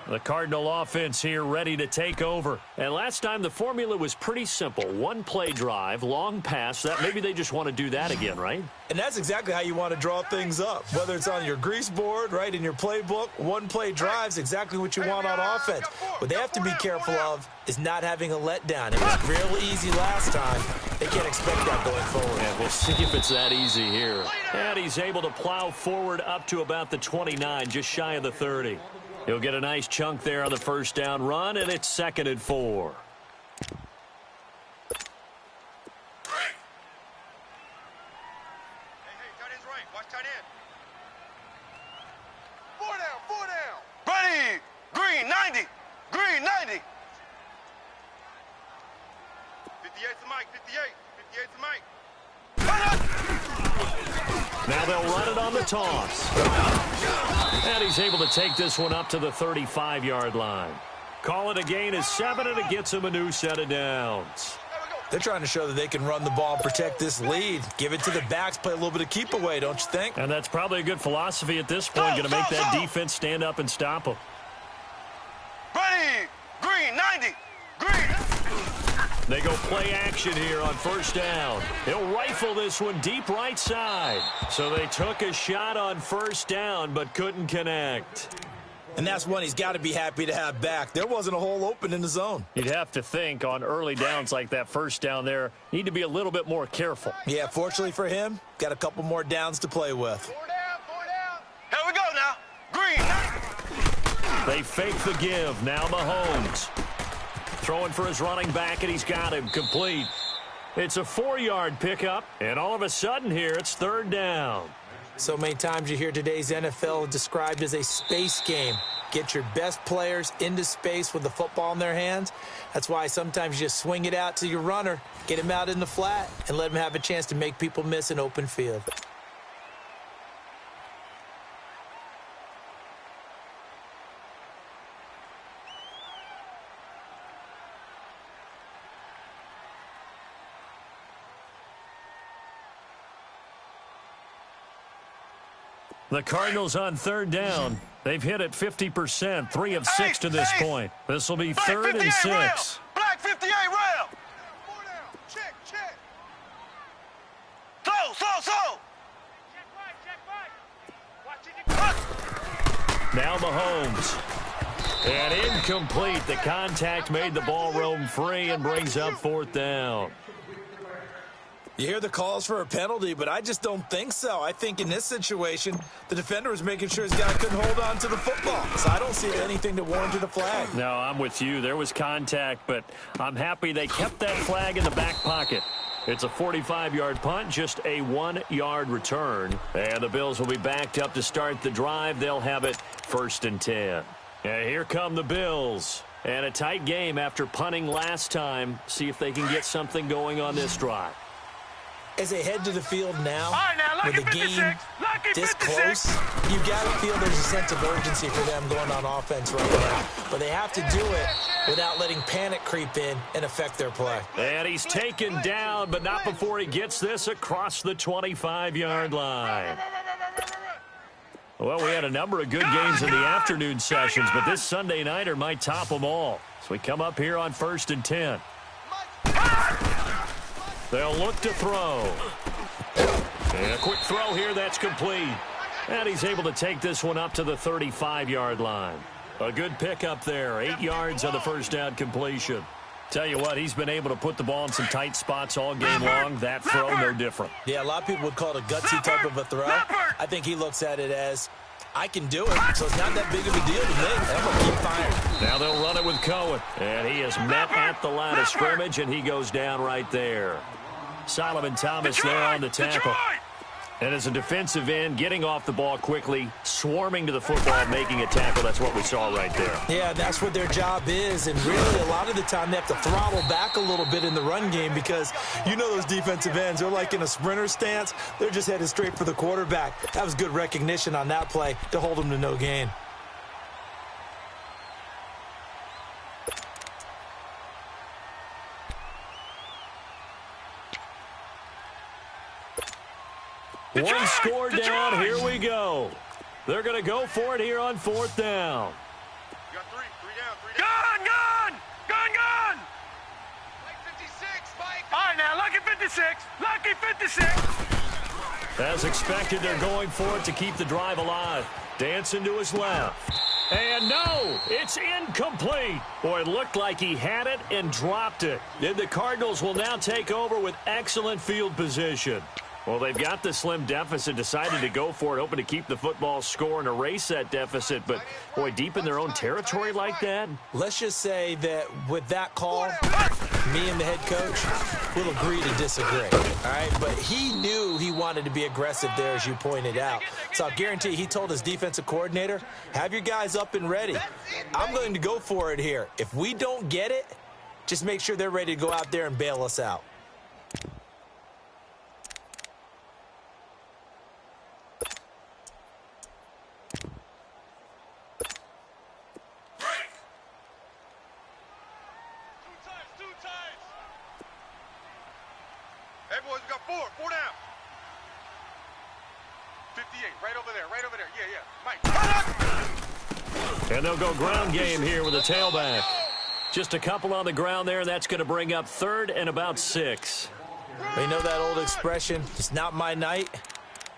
The Cardinal offense here ready to take over. And last time the formula was pretty simple. 1-play drive, long pass. That maybe they just want to do that again, right? And that's exactly how you want to draw things up. Whether it's on your grease board, right, in your playbook, 1-play drive's exactly what you want on offense. What they have to be careful of is not having a letdown. It was real easy last time. They can't expect that going forward. And we'll see if it's that easy here. And he's able to plow forward up to about the 29, just shy of the 30. He'll get a nice chunk there on the first down run, and it's 2nd and 4. Hey, tight end's right. Watch tight end. 4 down. Ready. Green, 90. Green, 90. 58's the mic, 58. 58's the mic. Now they'll run it on the toss. And he's able to take this one up to the 35-yard line. Call it a gain of 7, and it gets him a new set of downs. They're trying to show that they can run the ball and protect this lead. Give it to the backs, play a little bit of keep away, don't you think? And that's probably a good philosophy at this point. Going to make that defense stand up and stop them. Ready. Green, 90. Green. They go play action here on first down. He'll rifle this one deep right side. So they took a shot on first down but couldn't connect. And that's one he's got to be happy to have back. There wasn't a hole open in the zone. You'd have to think on early downs like that first down there, need to be a little bit more careful. Yeah, fortunately for him, got a couple more downs to play with. 4 down. Here we go now. Green. They fake the give. Now Mahomes. Throwing for his running back, and he's got him complete. It's a 4-yard pickup, and all of a sudden here, it's 3rd down. So many times you hear today's NFL described as a space game. Get your best players into space with the football in their hands. That's why sometimes you just swing it out to your runner, get him out in the flat, and let him have a chance to make people miss an open field. The Cardinals on 3rd down. They've hit it 50%, 3 of 6 to this point. This will be 3rd and 6. Black 58 rail. 4 down. Check. Slow. Now Mahomes. And incomplete. The contact made the ball roam free and brings up 4th down. You hear the calls for a penalty, but I just don't think so. I think in this situation, the defender was making sure his guy couldn't hold on to the football. So I don't see anything to warrant a flag. No, I'm with you. There was contact, but I'm happy they kept that flag in the back pocket. It's a 45-yard punt, just a 1-yard return. And the Bills will be backed up to start the drive. They'll have it 1st and 10. And here come the Bills. And a tight game after punting last time. See if they can get something going on this drive. As they head to the field now, right, now with the game this close, you got to feel there's a sense of urgency for them going on offense right now. But they have to do it without letting panic creep in and affect their play. And he's taken down, but not before he gets this across the 25-yard line. Well, we had a number of good games in the afternoon sessions, but this Sunday nighter might top them all. So we come up here on 1st and 10. They'll look to throw. And a quick throw here, that's complete. And he's able to take this one up to the 35-yard line. A good pickup there, 8 yards on the first down completion. Tell you what, he's been able to put the ball in some tight spots all game long. That throw, no different. Yeah, a lot of people would call it a gutsy type of a throw. I think he looks at it as, I can do it, so it's not that big of a deal to me. I'm going to keep firing. Now they'll run it with Cohen. And he is met at the line of scrimmage, and he goes down right there. Solomon Thomas there on the tackle. And as a defensive end, getting off the ball quickly, swarming to the football, making a tackle, that's what we saw right there. Yeah, that's what their job is, and really a lot of the time they have to throttle back a little bit in the run game because you know those defensive ends, they're like in a sprinter stance. They're just headed straight for the quarterback. That was good recognition on that play to hold them to no gain. One score down, here we go. They're going to go for it here on 4th down. You got three down. Gun! Mike 56, Mike. All right, now, lucky 56. Lucky 56. As expected, they're going for it to keep the drive alive. Dancing to his left. And no, it's incomplete. Boy, it looked like he had it and dropped it. Then the Cardinals will now take over with excellent field position. Well, they've got the slim deficit, decided to go for it, hoping to keep the football score and erase that deficit. But, boy, deep in their own territory like that? Let's just say that with that call, me and the head coach will agree to disagree, all right? But he knew he wanted to be aggressive there, as you pointed out. So I guarantee he told his defensive coordinator, have your guys up and ready. I'm going to go for it here. If we don't get it, just make sure they're ready to go out there and bail us out. Hey, boys, we got four down. 58, right over there. Yeah, Mike. And they'll go ground game here with a tailback. Just a couple on the ground there, and that's going to bring up 3rd and about 6. You know that old expression, it's not my night?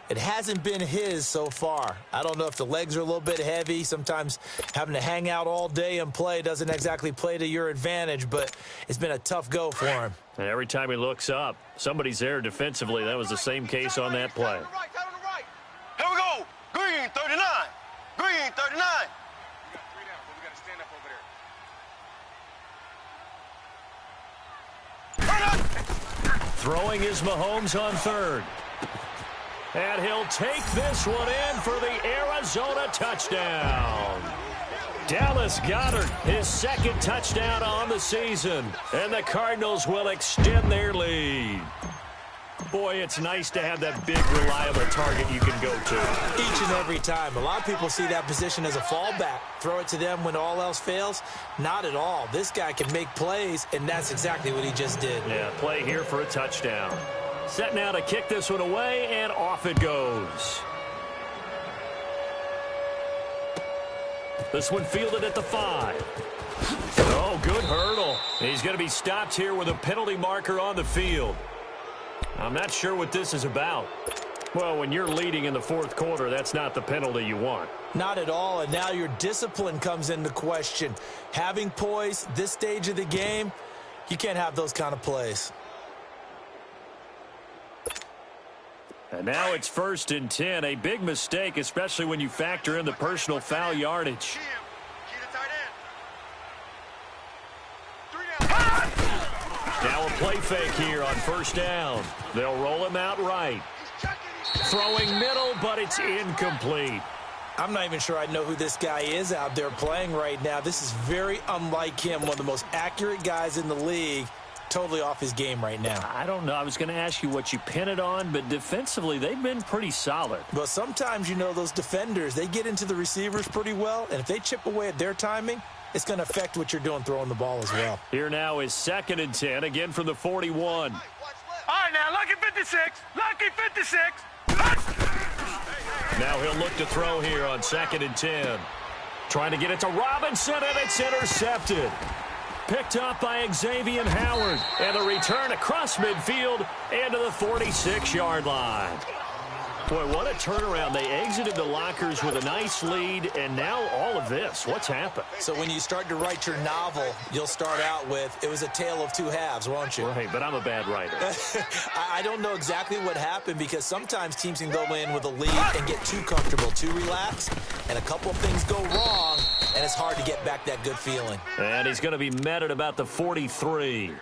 It hasn't been his so far. I don't know if the legs are a little bit heavy. Sometimes having to hang out all day and play doesn't exactly play to your advantage, but it's been a tough go for him. And every time he looks up, somebody's there defensively. That was the same case on that play. Here we go. Green 39. Green 39. We got 3 down, but we got to stand up over there. Throwing is Mahomes on 3rd. And he'll take this one in for the Arizona touchdown. Dallas Goedert, his 2nd touchdown on the season. And the Cardinals will extend their lead. Boy, it's nice to have that big, reliable target you can go to. Each and every time. A lot of people see that position as a fallback. Throw it to them when all else fails. Not at all. This guy can make plays, and that's exactly what he just did. Yeah, play here for a touchdown. Set now to kick this one away, and off it goes. This one fielded at the 5. Oh, good hurdle. He's going to be stopped here with a penalty marker on the field. I'm not sure what this is about. Well, when you're leading in the 4th quarter, that's not the penalty you want. Not at all, and now your discipline comes into question. Having poise this stage of the game, you can't have those kind of plays. And now it's 1st and 10. A big mistake, especially when you factor in the personal foul yardage. Now a play fake here on 1st down. They'll roll him out right. Throwing middle, but it's incomplete. I'm not even sure I know who this guy is out there playing right now. This is very unlike him, one of the most accurate guys in the league. totally off his game right now. I don't know. I was going to ask you what you pin it on, but defensively, they've been pretty solid. But sometimes, you know, those defenders, they get into the receivers pretty well, and if they chip away at their timing, it's going to affect what you're doing throwing the ball as well. Here now is 2nd and 10, again from the 41. All right, now, lucky 56. Lucky 56. Now he'll look to throw here on 2nd and 10. Trying to get it to Robinson, and it's intercepted. Picked up by Xavier Howard. And the return across midfield into the 46-yard line. Boy, what a turnaround. They exited the lockers with a nice lead, and now all of this. What's happened? So when you start to write your novel, you'll start out with, it was a tale of two halves, won't you? Right, but I'm a bad writer. I don't know exactly what happened because sometimes teams can go in with a lead and get too comfortable, too relaxed, and a couple of things go wrong, and it's hard to get back that good feeling. And he's going to be met at about the 43.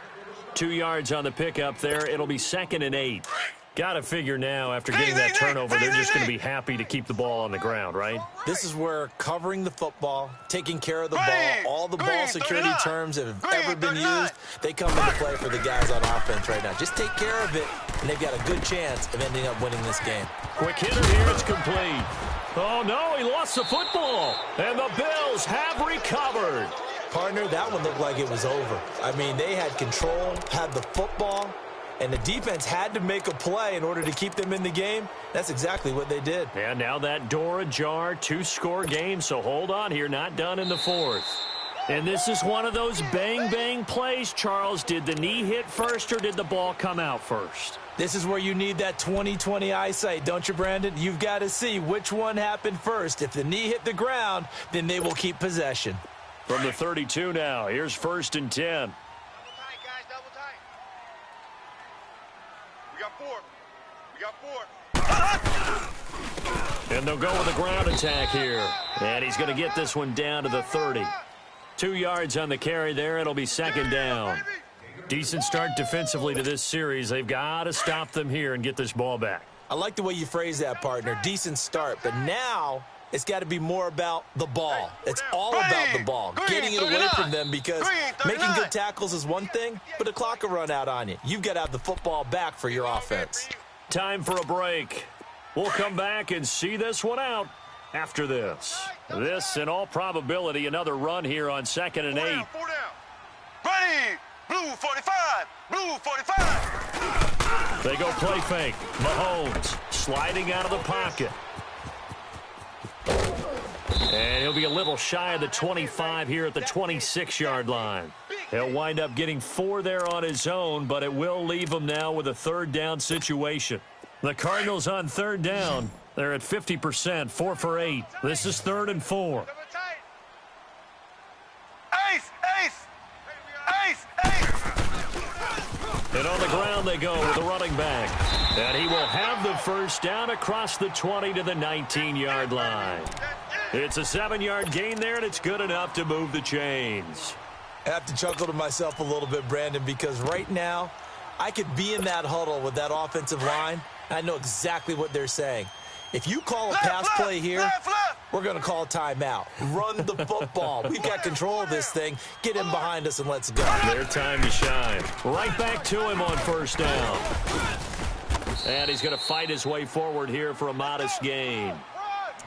2 yards on the pickup there. It'll be 2nd and 8. Got to figure now, after getting that turnover, they're just going to be happy to keep the ball on the ground, right? This is where covering the football, taking care of the ball, all the ball security terms that have ever been used, they come into play for the guys on offense right now. Just take care of it, and they've got a good chance of ending up winning this game. Quick hitter here, it's complete. Oh, no, he lost the football, and the Bills have recovered. Partner, that one looked like it was over. I mean, they had control, had the football, and the defense had to make a play in order to keep them in the game. That's exactly what they did. And now that door ajar, 2-score game, so hold on here, not done in the 4th. And this is one of those bang-bang plays, Charles. Did the knee hit first or did the ball come out first? This is where you need that 20/20 eyesight, don't you, Brandon? You've got to see which one happened first. If the knee hit the ground, then they will keep possession. From the 32 now, here's 1st and 10. And they'll go with a ground attack here. And he's going to get this one down to the 30. 2 yards on the carry there. It'll be 2nd down. Decent start defensively to this series. They've got to stop them here and get this ball back. I like the way you phrase that, partner. Decent start. But now it's got to be more about the ball. It's all about the ball. Getting it away from them because making good tackles is one thing, but the clock will run out on you. You've got to have the football back for your offense. Time for a break. We'll come back and see this one out after this. This, in all probability, another run here on 2nd and 8. Ready! Blue 45! Blue 45! They go play fake. Mahomes sliding out of the pocket. And he'll be a little shy of the 25 here at the 26-yard line. He'll wind up getting 4 there on his own, but it will leave him now with a 3rd down situation. The Cardinals on 3rd down. They're at 50%, 4 for 8. This is 3rd and 4. Ace! Ace! Ace! Ace! And on the ground they go with the running back. And he will have the 1st down across the 20 to the 19-yard line. It's a 7-yard gain there, and it's good enough to move the chains. I have to chuckle to myself a little bit, Brandon, because right now I could be in that huddle with that offensive line. I know exactly what they're saying. If you call a pass play here, we're going to call a timeout. Run the football. We've got control of this thing. Get him behind us and let's go. Their time to shine. Right back to him on 1st down. And he's going to fight his way forward here for a modest gain.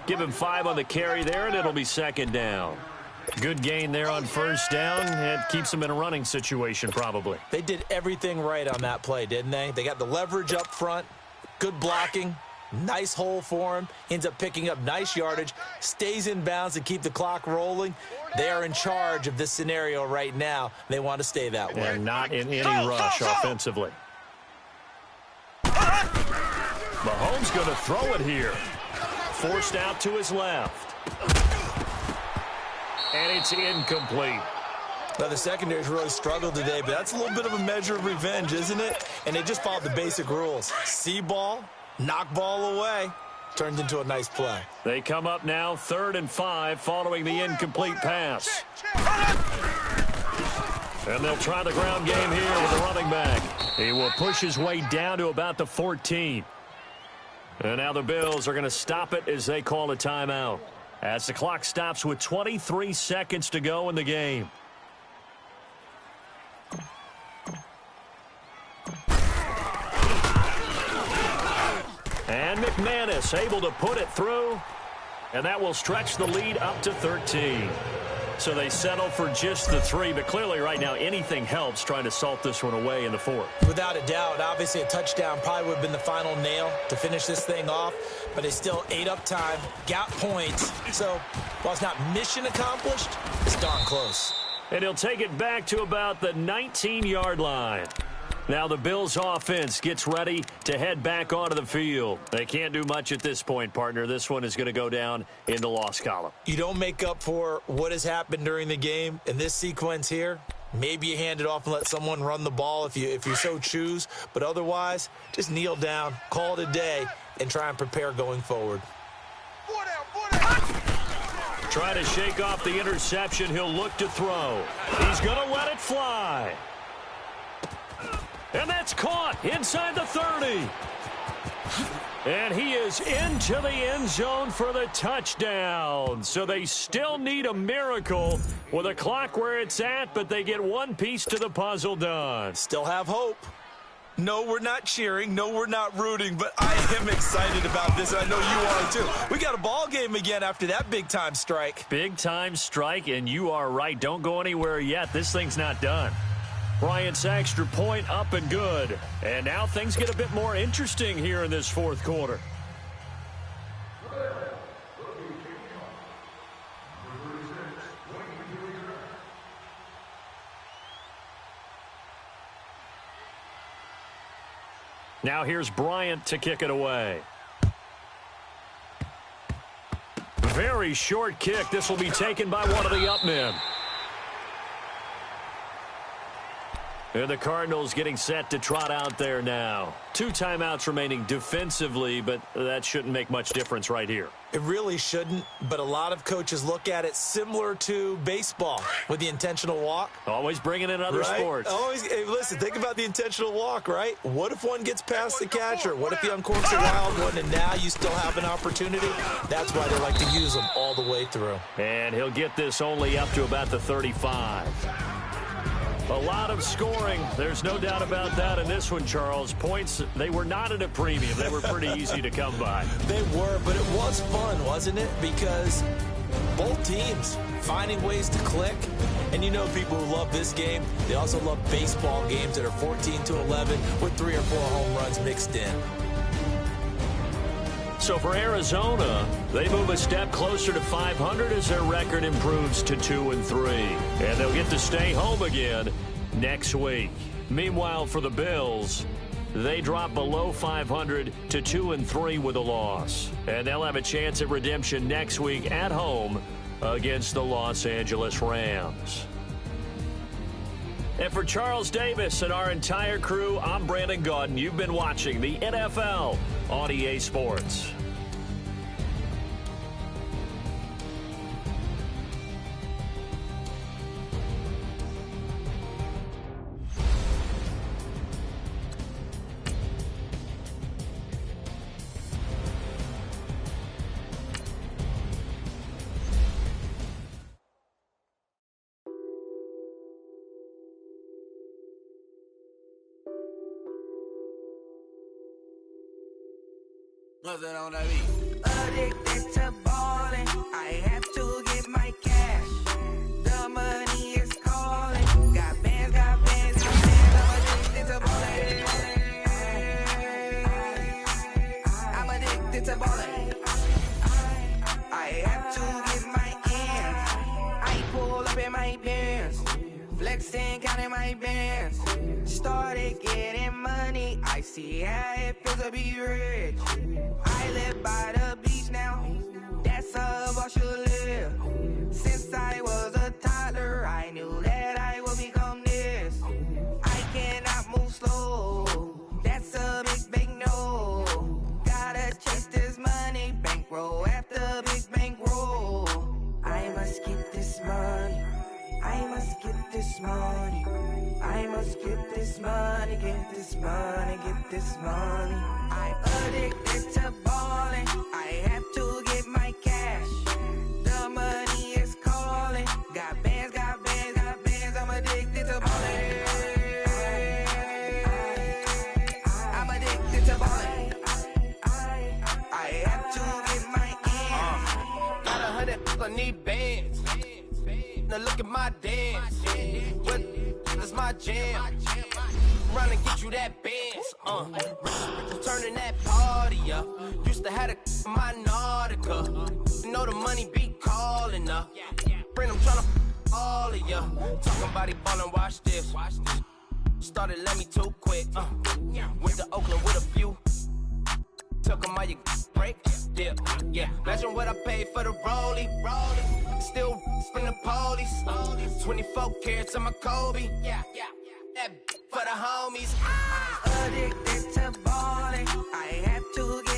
Give him 5 on the carry there, and it'll be 2nd down. Good gain there on 1st down. It keeps them in a running situation probably. They did everything right on that play, didn't they? They got the leverage up front, good blocking, nice hole for him, ends up picking up nice yardage, stays in bounds to keep the clock rolling. They are in charge of this scenario right now. They want to stay that way. And not in any rush offensively. Mahomes going to throw it here. Forced out to his left. And it's incomplete. Now, the secondary's really struggled today, but that's a little bit of a measure of revenge, isn't it? And they just followed the basic rules. See ball, knock ball away. Turned into a nice play. They come up now 3rd and 5 following the incomplete pass. And they'll try the ground game here with the running back. He will push his way down to about the 14. And now the Bills are going to stop it as they call a timeout. As the clock stops with 23 seconds to go in the game. McManus able to put it through, and that will stretch the lead up to 13. So they settle for just the 3, but clearly right now anything helps trying to salt this one away in the 4th. Without a doubt, obviously a touchdown probably would have been the final nail to finish this thing off, but they still ate up time, got points. So while it's not mission accomplished, it's darn close. And he'll take it back to about the 19-yard line. Now the Bills offense gets ready to head back onto the field. They can't do much at this point, partner. This one is going to go down in the loss column. You don't make up for what has happened during the game in this sequence here. Maybe you hand it off and let someone run the ball if you so choose. But otherwise, just kneel down, call it a day, and try and prepare going forward. Try to shake off the interception. He'll look to throw. He's going to let it fly. And that's caught inside the 30. And he is into the end zone for the touchdown. So they still need a miracle with a clock where it's at, but they get one piece to the puzzle done. Still have hope. No, we're not cheering. No, we're not rooting, but I am excited about this. I know you are too. We got a ball game again after that big-time strike. Big-time strike, and you are right. Don't go anywhere yet. This thing's not done. Bryant's extra point up and good. And now things get a bit more interesting here in this 4th quarter. Now here's Bryant to kick it away. Very short kick. This will be taken by one of the up men. And the Cardinals getting set to trot out there now. 2 timeouts remaining defensively, but that shouldn't make much difference right here. It really shouldn't, but a lot of coaches look at it similar to baseball with the intentional walk. Always bringing in other sports. Always. Hey, listen, think about the intentional walk, right? What if one gets past the catcher? What if he uncorks a wild one and now you still have an opportunity? That's why they like to use them all the way through. And he'll get this only up to about the 35. A lot of scoring. There's no doubt about that in this one, Charles. Points, they were not at a premium. They were pretty easy to come by. They were, but it was fun, wasn't it? Because both teams finding ways to click. And you know people who love this game, they also love baseball games that are 14-11 with 3 or 4 home runs mixed in. So for Arizona, they move a step closer to 500 as their record improves to 2-3. And they'll get to stay home again next week. Meanwhile, for the Bills, they drop below 500 to 2-3 with a loss. And they'll have a chance at redemption next week at home against the Los Angeles Rams. And for Charles Davis and our entire crew, I'm Brandon Gaudin. You've been watching the NFL on EA Sports. Nothing on that beat. Addicted to ballin', I have to get my cash. The money is calling. Got bands, got bands, got bands. I'm addicted to ballin'. I'm addicted to ballin'. I have to get my ends. I pull up in my pants. Flexing, counting my bands. Started getting money. I see how it feels to be rich. I live by the beach now. That's how I should live. Since I was a toddler, I knew that I would become this. I cannot move slow. That's a big no. Gotta chase this money. Bankroll after big bankroll. I must get this money. I must get this money. I must get this money, get this money, get this money. I'm addicted to ballin'. I have to get my cash. The money is calling. Got bands, got bands, got bands. I'm addicted to ballin'. I'm addicted to ballin'. my jam. Run and get you that Benz, turning that party up. Used to have my Nautica. You know the money be calling up. Friend, I'm tryna all of ya. Talking about it ballin', watch this. Started let me too quick. Went to Oakland with a few. Took 'em all your break. Yeah. Imagine what I paid for the rollie. Still from the police. 24 carats on my Kobe. That for the homies. Addicted to balling. I have to